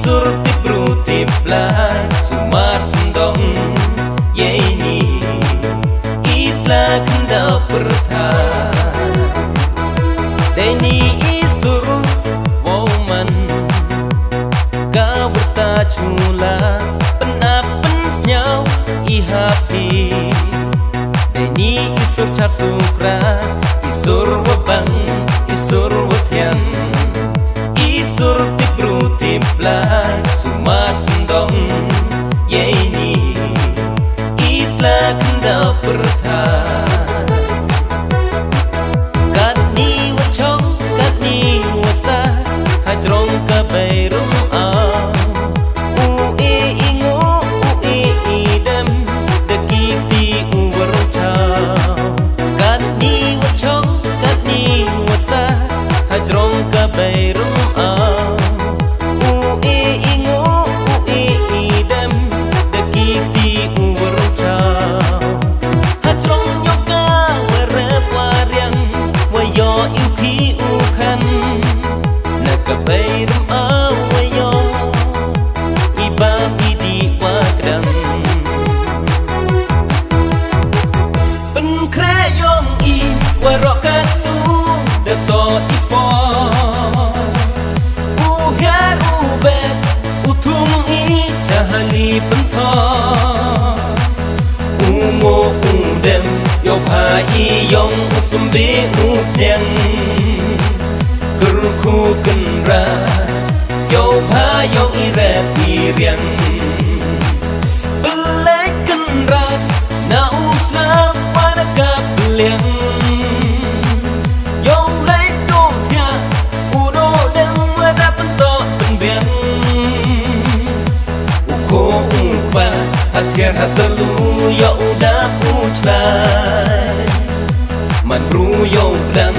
surti bruti blai sumar sendong yeni isla kenda perta deni isur woman kau berta chula penapen senyau ihapi deni isur char sukra isur wabang isur watian isur tibru tiblai sumar sendong yeni isla kenda perta katni wachong katni wasa hajrong kabairum ue ingo ue idam dekik ti uwer chao katni wachong katni wasa hajrong kabairum umo udem yo pai yong sumbi udeng kerku kendra yo pai yong iret iriang belai kendra na uslam pada kabeliang yo lai dong tia udo deng ada pentok penbiang uko upa hatiar hatelu ya udah uclai man bru yo blang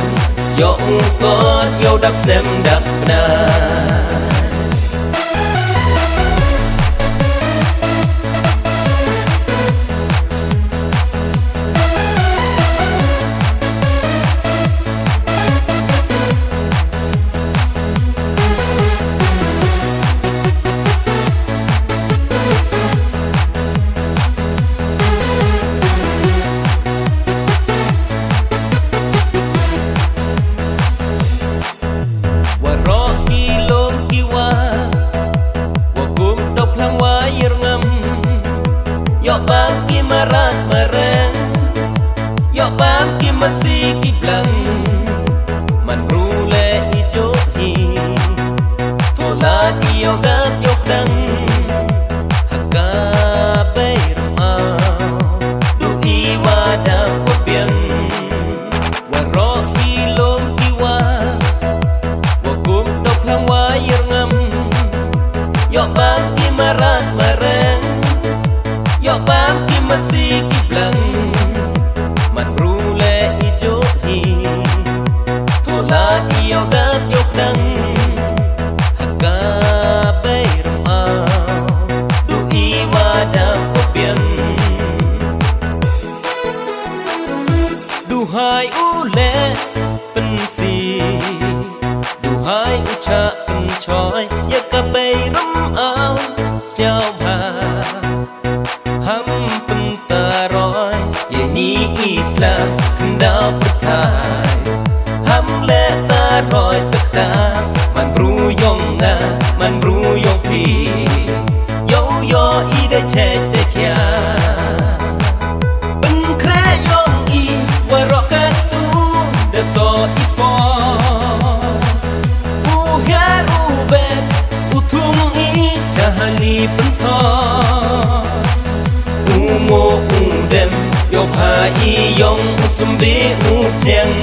yo ukot yo dak snem dak benar yo bang ki marat mareng yo bang ki masih ki blang man rule ijo hi tola di yo dak yo dang hakka beirum du i wada wapiang waro ki lom ki wa wakum dok lang wa yirngam yo bang ki marat mareng yo bang ki masih ki blang man rule ijo hi tola di yo dak yo dang hakka beirum du i wada wapiang duhai ule pensi duhai uca pencoy ya ka beirum snyau ha ham pentaroi yeni isla kenda pertai ham le taroi tekta man bru yong nga man bru yong pi yo yo ide che te kya ben kre yong i warokatu de to ipo ugaru bet utung i jahani pento umo udem yo pai yong sumbi udeng